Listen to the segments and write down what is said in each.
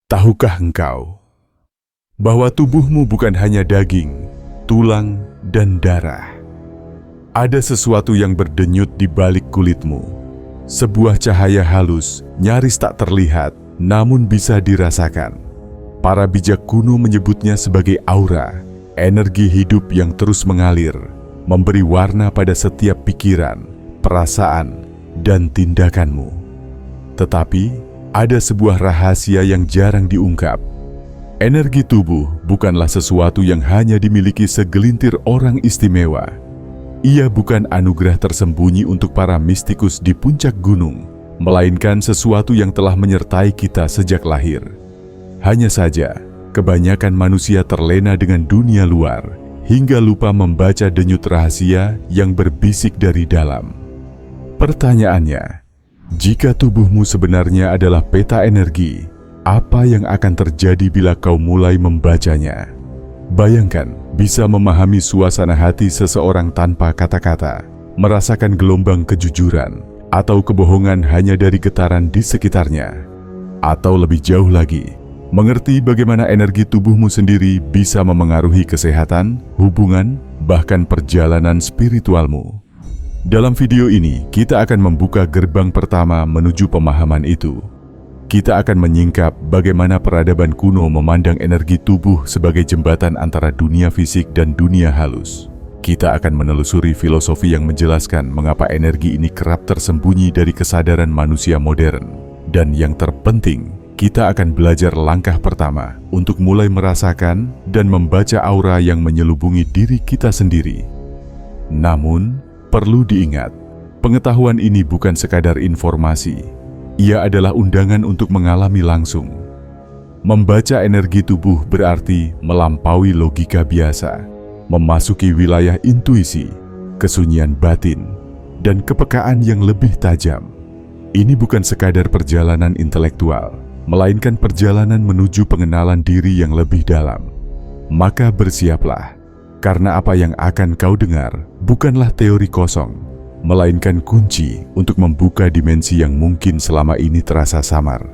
Tahukah engkau bahwa tubuhmu bukan hanya daging, tulang, dan darah? Ada sesuatu yang berdenyut di balik kulitmu. Sebuah cahaya halus, nyaris tak terlihat, namun bisa dirasakan. Para bijak kuno menyebutnya sebagai aura, energi hidup yang terus mengalir, memberi warna pada setiap pikiran, perasaan, dan tindakanmu. Tetapi, ada sebuah rahasia yang jarang diungkap. Energi tubuh bukanlah sesuatu yang hanya dimiliki segelintir orang istimewa. Ia bukan anugerah tersembunyi untuk para mistikus di puncak gunung, melainkan sesuatu yang telah menyertai kita sejak lahir. Hanya saja, kebanyakan manusia terlena dengan dunia luar, hingga lupa membaca denyut rahasia yang berbisik dari dalam. Pertanyaannya, jika tubuhmu sebenarnya adalah peta energi, apa yang akan terjadi bila kau mulai membacanya? Bayangkan bisa memahami suasana hati seseorang tanpa kata-kata, merasakan gelombang kejujuran atau kebohongan hanya dari getaran di sekitarnya. Atau lebih jauh lagi, mengerti bagaimana energi tubuhmu sendiri bisa memengaruhi kesehatan, hubungan, bahkan perjalanan spiritualmu. Dalam video ini, kita akan membuka gerbang pertama menuju pemahaman itu. Kita akan menyingkap bagaimana peradaban kuno memandang energi tubuh sebagai jembatan antara dunia fisik dan dunia halus. Kita akan menelusuri filosofi yang menjelaskan mengapa energi ini kerap tersembunyi dari kesadaran manusia modern. Dan yang terpenting, kita akan belajar langkah pertama untuk mulai merasakan dan membaca aura yang menyelubungi diri kita sendiri. Namun, perlu diingat, pengetahuan ini bukan sekadar informasi. Ia adalah undangan untuk mengalami langsung. Membaca energi tubuh berarti melampaui logika biasa, memasuki wilayah intuisi, kesunyian batin, dan kepekaan yang lebih tajam. Ini bukan sekadar perjalanan intelektual, melainkan perjalanan menuju pengenalan diri yang lebih dalam. Maka bersiaplah, karena apa yang akan kau dengar bukanlah teori kosong, melainkan kunci untuk membuka dimensi yang mungkin selama ini terasa samar.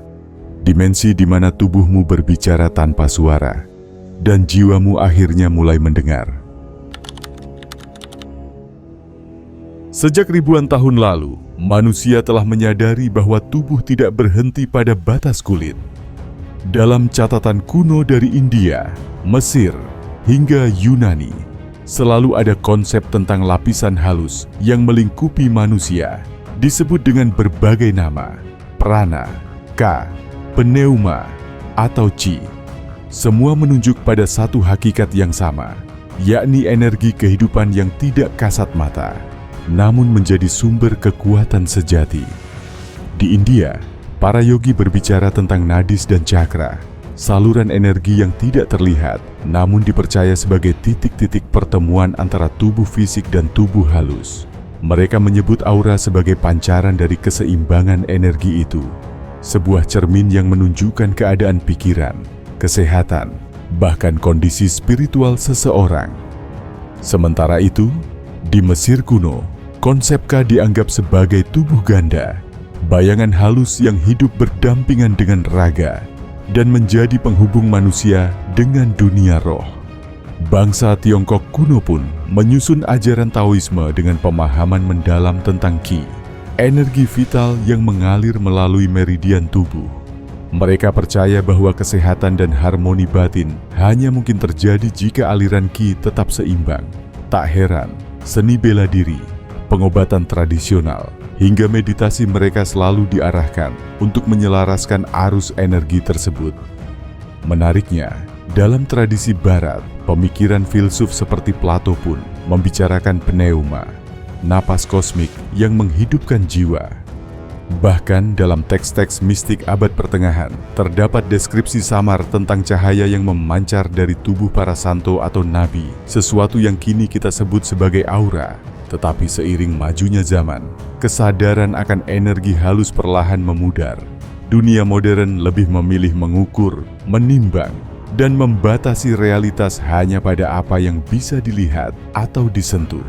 Dimensi di mana tubuhmu berbicara tanpa suara, dan jiwamu akhirnya mulai mendengar. Sejak ribuan tahun lalu, manusia telah menyadari bahwa tubuh tidak berhenti pada batas kulit. Dalam catatan kuno dari India, Mesir, hingga Yunani, selalu ada konsep tentang lapisan halus yang melingkupi manusia, disebut dengan berbagai nama: prana, ka, pneuma, atau chi. Semua menunjuk pada satu hakikat yang sama, yakni energi kehidupan yang tidak kasat mata, namun menjadi sumber kekuatan sejati. Di India, para yogi berbicara tentang nadis dan cakra, saluran energi yang tidak terlihat, namun dipercaya sebagai titik-titik pertemuan antara tubuh fisik dan tubuh halus. Mereka menyebut aura sebagai pancaran dari keseimbangan energi itu, sebuah cermin yang menunjukkan keadaan pikiran, kesehatan, bahkan kondisi spiritual seseorang. Sementara itu, di Mesir kuno, konsep Ka dianggap sebagai tubuh ganda, bayangan halus yang hidup berdampingan dengan raga, dan menjadi penghubung manusia dengan dunia roh. Bangsa Tiongkok kuno pun menyusun ajaran Taoisme dengan pemahaman mendalam tentang Qi, energi vital yang mengalir melalui meridian tubuh. Mereka percaya bahwa kesehatan dan harmoni batin hanya mungkin terjadi jika aliran Qi tetap seimbang. Tak heran, seni bela diri, pengobatan tradisional, hingga meditasi mereka selalu diarahkan untuk menyelaraskan arus energi tersebut. Menariknya, dalam tradisi barat, pemikiran filsuf seperti Plato pun membicarakan pneuma, napas kosmik yang menghidupkan jiwa. Bahkan dalam teks-teks mistik abad pertengahan, terdapat deskripsi samar tentang cahaya yang memancar dari tubuh para santo atau nabi, sesuatu yang kini kita sebut sebagai aura. Tetapi seiring majunya zaman, kesadaran akan energi halus perlahan memudar. Dunia modern lebih memilih mengukur, menimbang, dan membatasi realitas hanya pada apa yang bisa dilihat atau disentuh.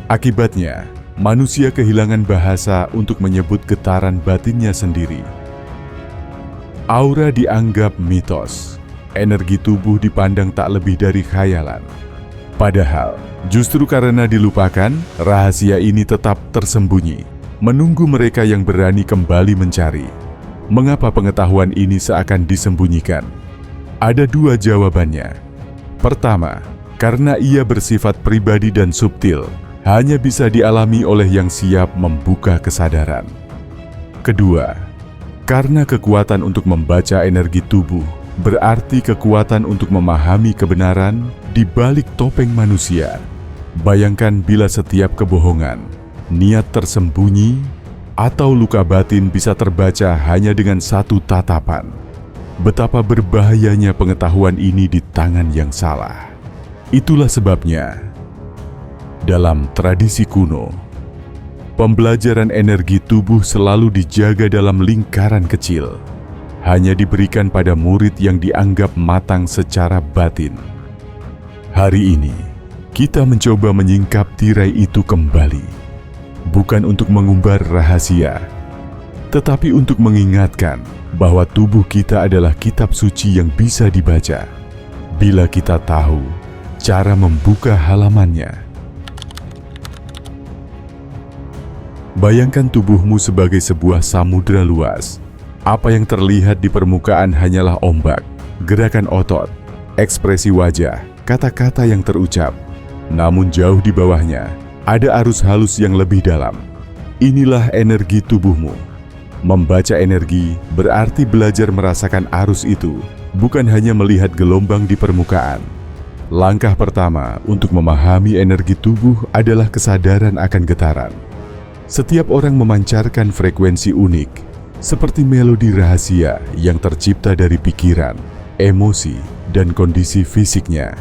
Akibatnya, manusia kehilangan bahasa untuk menyebut getaran batinnya sendiri. Aura dianggap mitos. Energi tubuh dipandang tak lebih dari khayalan. Padahal, justru karena dilupakan, rahasia ini tetap tersembunyi, menunggu mereka yang berani kembali mencari. Mengapa pengetahuan ini seakan disembunyikan? Ada dua jawabannya. Pertama, karena ia bersifat pribadi dan subtil, hanya bisa dialami oleh yang siap membuka kesadaran. Kedua, karena kekuatan untuk membaca energi tubuh berarti kekuatan untuk memahami kebenaran di balik topeng manusia. Bayangkan bila setiap kebohongan, niat tersembunyi, atau luka batin bisa terbaca hanya dengan satu tatapan. Betapa berbahayanya pengetahuan ini di tangan yang salah. Itulah sebabnya, dalam tradisi kuno, pembelajaran energi tubuh selalu dijaga dalam lingkaran kecil, hanya diberikan pada murid yang dianggap matang secara batin. Hari ini, kita mencoba menyingkap tirai itu kembali, bukan untuk mengumbar rahasia, tetapi untuk mengingatkan bahwa tubuh kita adalah kitab suci yang bisa dibaca, bila kita tahu cara membuka halamannya. Bayangkan tubuhmu sebagai sebuah samudera luas. Apa yang terlihat di permukaan hanyalah ombak, gerakan otot, ekspresi wajah, kata-kata yang terucap. Namun jauh di bawahnya, ada arus halus yang lebih dalam. Inilah energi tubuhmu. Membaca energi berarti belajar merasakan arus itu, bukan hanya melihat gelombang di permukaan. Langkah pertama untuk memahami energi tubuh adalah kesadaran akan getaran. Setiap orang memancarkan frekuensi unik, seperti melodi rahasia yang tercipta dari pikiran, emosi, dan kondisi fisiknya.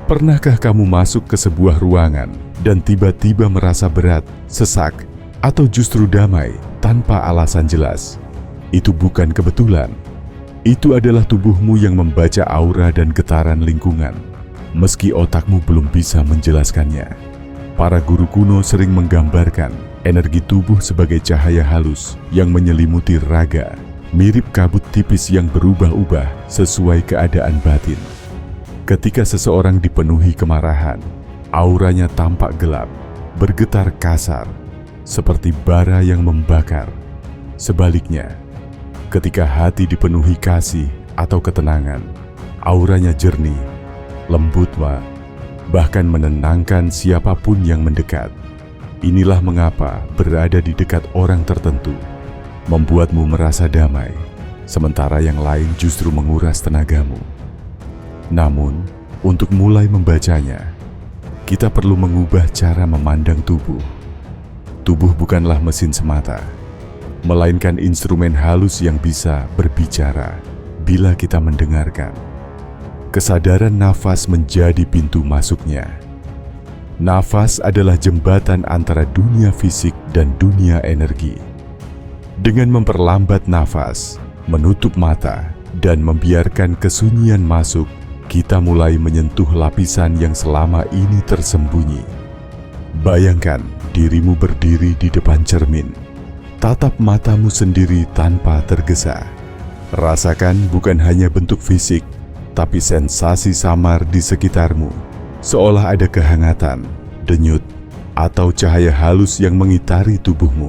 Pernahkah kamu masuk ke sebuah ruangan dan tiba-tiba merasa berat, sesak, atau justru damai tanpa alasan jelas? Itu bukan kebetulan. Itu adalah tubuhmu yang membaca aura dan getaran lingkungan, meski otakmu belum bisa menjelaskannya. Para guru kuno sering menggambarkan energi tubuh sebagai cahaya halus yang menyelimuti raga, mirip kabut tipis yang berubah-ubah sesuai keadaan batin. Ketika seseorang dipenuhi kemarahan, auranya tampak gelap, bergetar kasar, seperti bara yang membakar. Sebaliknya, ketika hati dipenuhi kasih atau ketenangan, auranya jernih, lembut, bahkan menenangkan siapapun yang mendekat. Inilah mengapa berada di dekat orang tertentu membuatmu merasa damai, sementara yang lain justru menguras tenagamu. Namun, untuk mulai membacanya, kita perlu mengubah cara memandang tubuh. Tubuh bukanlah mesin semata, melainkan instrumen halus yang bisa berbicara bila kita mendengarkan. Kesadaran nafas menjadi pintu masuknya. Nafas adalah jembatan antara dunia fisik dan dunia energi. Dengan memperlambat nafas, menutup mata, dan membiarkan kesunyian masuk, kita mulai menyentuh lapisan yang selama ini tersembunyi. Bayangkan dirimu berdiri di depan cermin. Tatap matamu sendiri tanpa tergesa. Rasakan bukan hanya bentuk fisik, tapi sensasi samar di sekitarmu, seolah ada kehangatan, denyut, atau cahaya halus yang mengitari tubuhmu.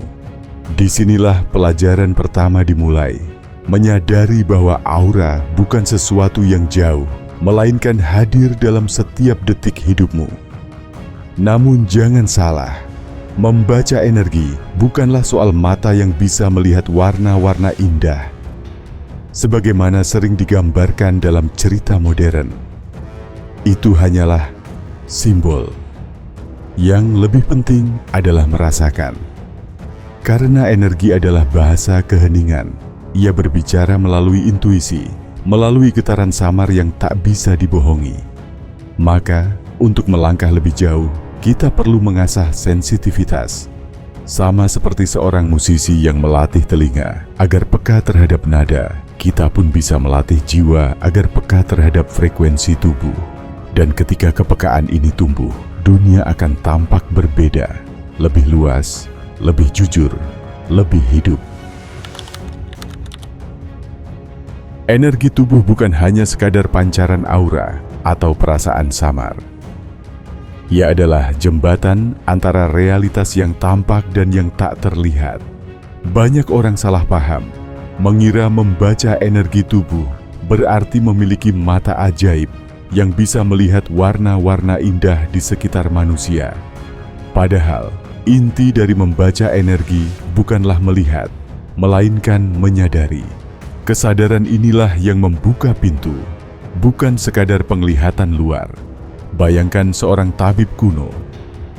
Disinilah pelajaran pertama dimulai, menyadari bahwa aura bukan sesuatu yang jauh, melainkan hadir dalam setiap detik hidupmu. Namun jangan salah, membaca energi bukanlah soal mata yang bisa melihat warna-warna indah, sebagaimana sering digambarkan dalam cerita modern. Itu hanyalah simbol. Yang lebih penting adalah merasakan. Karena energi adalah bahasa keheningan, ia berbicara melalui intuisi, melalui getaran samar yang tak bisa dibohongi. Maka, untuk melangkah lebih jauh, kita perlu mengasah sensitivitas. Sama seperti seorang musisi yang melatih telinga agar peka terhadap nada, kita pun bisa melatih jiwa agar peka terhadap frekuensi tubuh. Dan ketika kepekaan ini tumbuh, dunia akan tampak berbeda, lebih luas, lebih jujur, lebih hidup. Energi tubuh bukan hanya sekadar pancaran aura atau perasaan samar. Ia adalah jembatan antara realitas yang tampak dan yang tak terlihat. Banyak orang salah paham, mengira membaca energi tubuh berarti memiliki mata ajaib yang bisa melihat warna-warna indah di sekitar manusia. Padahal, inti dari membaca energi bukanlah melihat, melainkan menyadari. Kesadaran inilah yang membuka pintu, bukan sekadar penglihatan luar. Bayangkan seorang tabib kuno.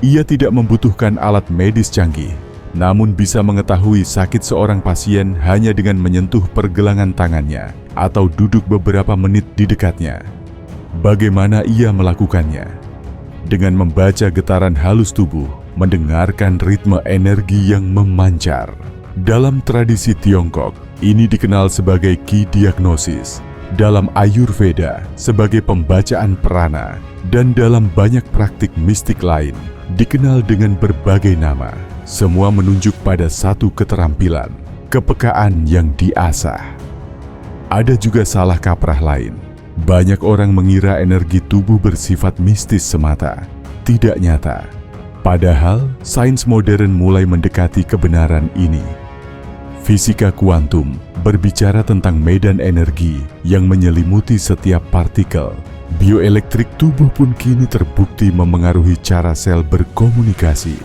Ia tidak membutuhkan alat medis canggih, namun bisa mengetahui sakit seorang pasien hanya dengan menyentuh pergelangan tangannya atau duduk beberapa menit di dekatnya. Bagaimana ia melakukannya? Dengan membaca getaran halus tubuh, mendengarkan ritme energi yang memancar. Dalam tradisi Tiongkok, ini dikenal sebagai Qi diagnosis, dalam Ayurveda sebagai pembacaan prana, dan dalam banyak praktik mistik lain, dikenal dengan berbagai nama. Semua menunjuk pada satu keterampilan, kepekaan yang diasah. Ada juga salah kaprah lain. Banyak orang mengira energi tubuh bersifat mistis semata, tidak nyata. Padahal, sains modern mulai mendekati kebenaran ini. Fisika kuantum berbicara tentang medan energi yang menyelimuti setiap partikel. Bioelektrik tubuh pun kini terbukti memengaruhi cara sel berkomunikasi.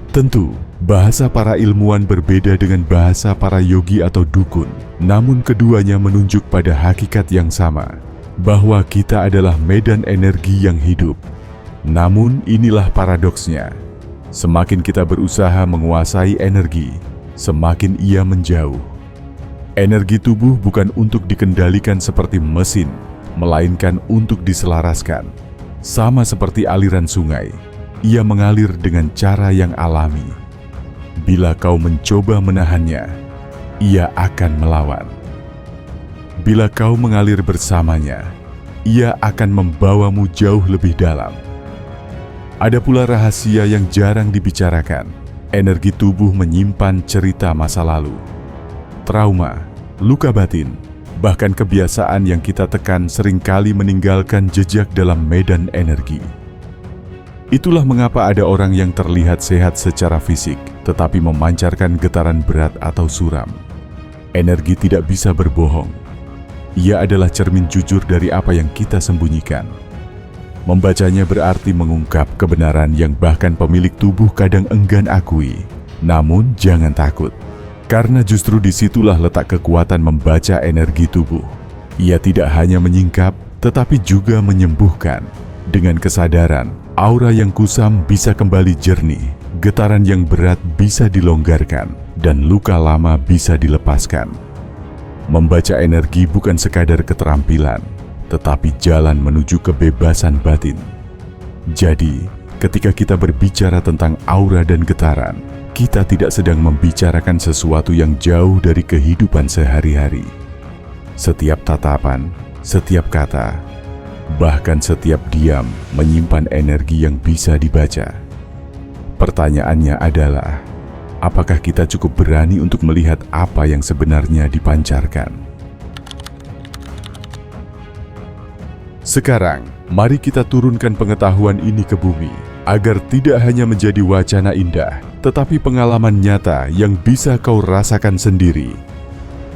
Tentu, bahasa para ilmuwan berbeda dengan bahasa para yogi atau dukun, namun keduanya menunjuk pada hakikat yang sama, bahwa kita adalah medan energi yang hidup. Namun inilah paradoksnya, semakin kita berusaha menguasai energi, semakin ia menjauh. Energi tubuh bukan untuk dikendalikan seperti mesin, melainkan untuk diselaraskan. Sama seperti aliran sungai, ia mengalir dengan cara yang alami. Bila kau mencoba menahannya, ia akan melawan. Bila kau mengalir bersamanya, ia akan membawamu jauh lebih dalam. Ada pula rahasia yang jarang dibicarakan. Energi tubuh menyimpan cerita masa lalu, trauma, luka batin, bahkan kebiasaan yang kita tekan seringkali meninggalkan jejak dalam medan energi. Itulah mengapa ada orang yang terlihat sehat secara fisik, tetapi memancarkan getaran berat atau suram. Energi tidak bisa berbohong. Ia adalah cermin jujur dari apa yang kita sembunyikan. Membacanya berarti mengungkap kebenaran yang bahkan pemilik tubuh kadang enggan akui. Namun jangan takut, karena justru disitulah letak kekuatan membaca energi tubuh. Ia tidak hanya menyingkap, tetapi juga menyembuhkan. Dengan kesadaran, aura yang kusam bisa kembali jernih, getaran yang berat bisa dilonggarkan, dan luka lama bisa dilepaskan. Membaca energi bukan sekadar keterampilan, tetapi jalan menuju kebebasan batin. Jadi, ketika kita berbicara tentang aura dan getaran, kita tidak sedang membicarakan sesuatu yang jauh dari kehidupan sehari-hari. Setiap tatapan, setiap kata, bahkan setiap diam menyimpan energi yang bisa dibaca. Pertanyaannya adalah, apakah kita cukup berani untuk melihat apa yang sebenarnya dipancarkan? Sekarang, mari kita turunkan pengetahuan ini ke bumi, agar tidak hanya menjadi wacana indah, tetapi pengalaman nyata yang bisa kau rasakan sendiri.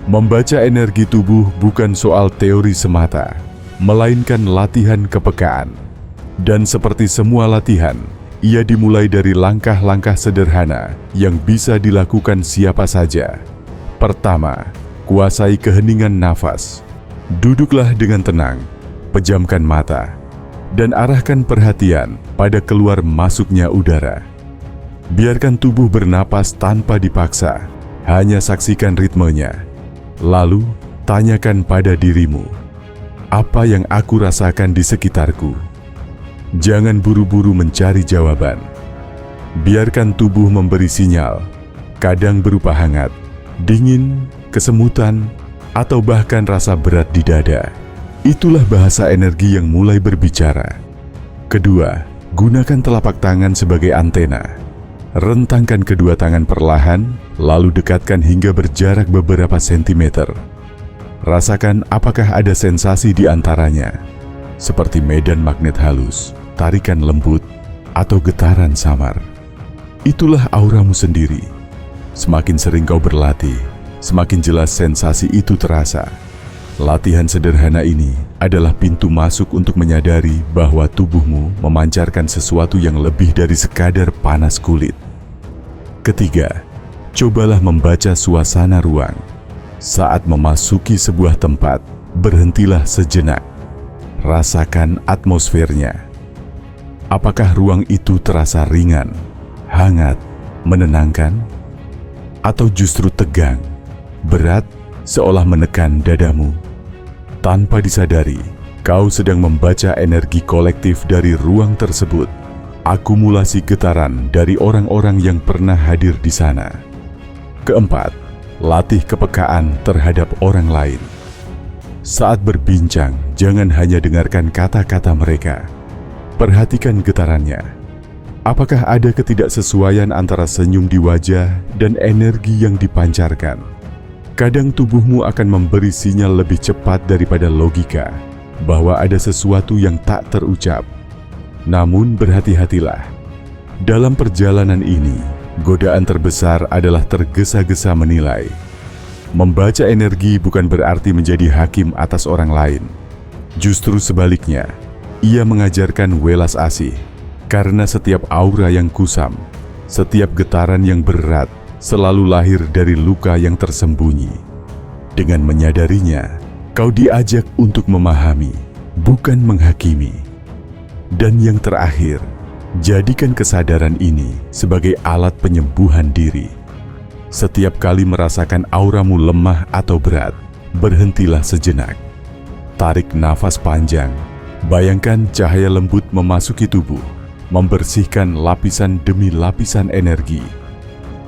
Membaca energi tubuh bukan soal teori semata, melainkan latihan kepekaan. Dan seperti semua latihan, ia dimulai dari langkah-langkah sederhana yang bisa dilakukan siapa saja. Pertama, kuasai keheningan nafas. Duduklah dengan tenang. Pejamkan mata, dan arahkan perhatian pada keluar masuknya udara. Biarkan tubuh bernapas tanpa dipaksa, hanya saksikan ritmenya. Lalu, tanyakan pada dirimu, apa yang aku rasakan di sekitarku? Jangan buru-buru mencari jawaban. Biarkan tubuh memberi sinyal, kadang berupa hangat, dingin, kesemutan, atau bahkan rasa berat di dada. Itulah bahasa energi yang mulai berbicara. Kedua, gunakan telapak tangan sebagai antena. Rentangkan kedua tangan perlahan, lalu dekatkan hingga berjarak beberapa sentimeter. Rasakan apakah ada sensasi di antaranya, seperti medan magnet halus, tarikan lembut, atau getaran samar. Itulah auramu sendiri. Semakin sering kau berlatih, semakin jelas sensasi itu terasa. Latihan sederhana ini adalah pintu masuk untuk menyadari bahwa tubuhmu memancarkan sesuatu yang lebih dari sekadar panas kulit. Ketiga, cobalah membaca suasana ruang. Saat memasuki sebuah tempat, berhentilah sejenak. Rasakan atmosfernya. Apakah ruang itu terasa ringan, hangat, menenangkan? Atau justru tegang, berat, seolah menekan dadamu? Tanpa disadari, kau sedang membaca energi kolektif dari ruang tersebut. Akumulasi getaran dari orang-orang yang pernah hadir di sana. Keempat, latih kepekaan terhadap orang lain. Saat berbincang, jangan hanya dengarkan kata-kata mereka. Perhatikan getarannya. Apakah ada ketidaksesuaian antara senyum di wajah dan energi yang dipancarkan? Kadang tubuhmu akan memberi sinyal lebih cepat daripada logika bahwa ada sesuatu yang tak terucap. Namun berhati-hatilah. Dalam perjalanan ini, godaan terbesar adalah tergesa-gesa menilai. Membaca energi bukan berarti menjadi hakim atas orang lain. Justru sebaliknya, ia mengajarkan welas asih. Karena setiap aura yang kusam, setiap getaran yang berat, selalu lahir dari luka yang tersembunyi. Dengan menyadarinya, kau diajak untuk memahami, bukan menghakimi. Dan yang terakhir, jadikan kesadaran ini sebagai alat penyembuhan diri. Setiap kali merasakan auramu lemah atau berat, berhentilah sejenak. Tarik nafas panjang, bayangkan cahaya lembut memasuki tubuh, membersihkan lapisan demi lapisan energi.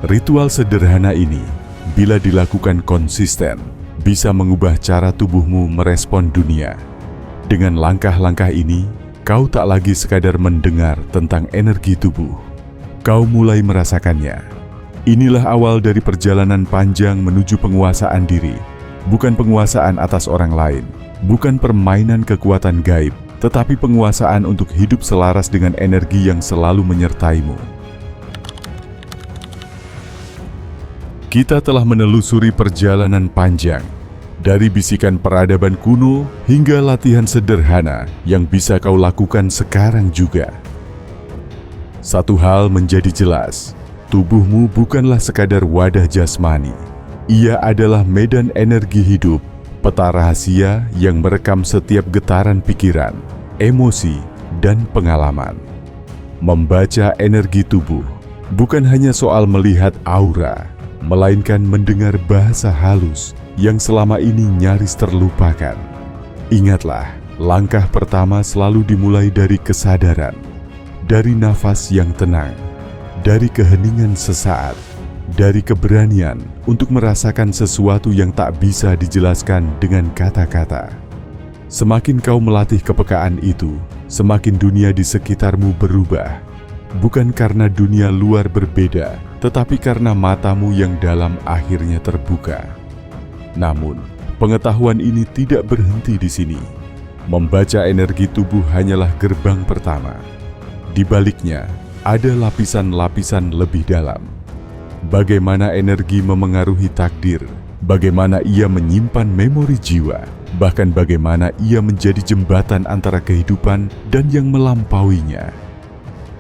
Ritual sederhana ini, bila dilakukan konsisten, bisa mengubah cara tubuhmu merespon dunia. Dengan langkah-langkah ini, kau tak lagi sekadar mendengar tentang energi tubuh. Kau mulai merasakannya. Inilah awal dari perjalanan panjang menuju penguasaan diri. Bukan penguasaan atas orang lain, bukan permainan kekuatan gaib, tetapi penguasaan untuk hidup selaras dengan energi yang selalu menyertaimu. Kita telah menelusuri perjalanan panjang, dari bisikan peradaban kuno hingga latihan sederhana yang bisa kau lakukan sekarang juga. Satu hal menjadi jelas, tubuhmu bukanlah sekadar wadah jasmani. Ia adalah medan energi hidup, peta rahasia yang merekam setiap getaran pikiran, emosi, dan pengalaman. Membaca energi tubuh bukan hanya soal melihat aura, melainkan mendengar bahasa halus yang selama ini nyaris terlupakan. Ingatlah, langkah pertama selalu dimulai dari kesadaran, dari nafas yang tenang, dari keheningan sesaat, dari keberanian untuk merasakan sesuatu yang tak bisa dijelaskan dengan kata-kata. Semakin kau melatih kepekaan itu, semakin dunia di sekitarmu berubah. Bukan karena dunia luar berbeda, tetapi karena matamu yang dalam akhirnya terbuka. Namun, pengetahuan ini tidak berhenti di sini. Membaca energi tubuh hanyalah gerbang pertama. Di baliknya, ada lapisan-lapisan lebih dalam. Bagaimana energi memengaruhi takdir, bagaimana ia menyimpan memori jiwa, bahkan bagaimana ia menjadi jembatan antara kehidupan dan yang melampauinya.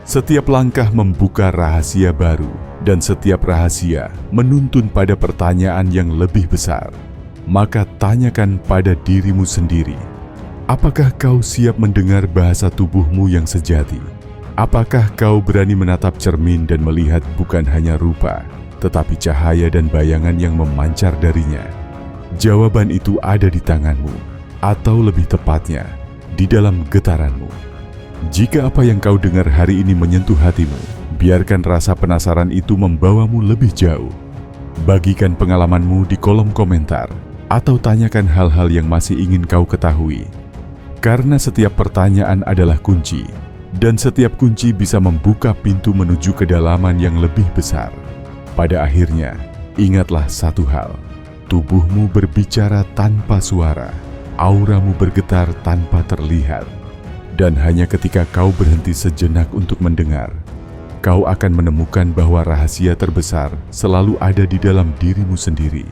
Setiap langkah membuka rahasia baru, dan setiap rahasia menuntun pada pertanyaan yang lebih besar. Maka tanyakan pada dirimu sendiri, apakah kau siap mendengar bahasa tubuhmu yang sejati? Apakah kau berani menatap cermin dan melihat bukan hanya rupa, tetapi cahaya dan bayangan yang memancar darinya? Jawaban itu ada di tanganmu, atau lebih tepatnya, di dalam getaranmu. Jika apa yang kau dengar hari ini menyentuh hatimu, biarkan rasa penasaran itu membawamu lebih jauh. Bagikan pengalamanmu di kolom komentar, atau tanyakan hal-hal yang masih ingin kau ketahui. Karena setiap pertanyaan adalah kunci, dan setiap kunci bisa membuka pintu menuju kedalaman yang lebih besar. Pada akhirnya, ingatlah satu hal, Tubuhmu berbicara tanpa suara, auramu bergetar tanpa terlihat. Dan hanya ketika kau berhenti sejenak untuk mendengar, kau akan menemukan bahwa rahasia terbesar selalu ada di dalam dirimu sendiri.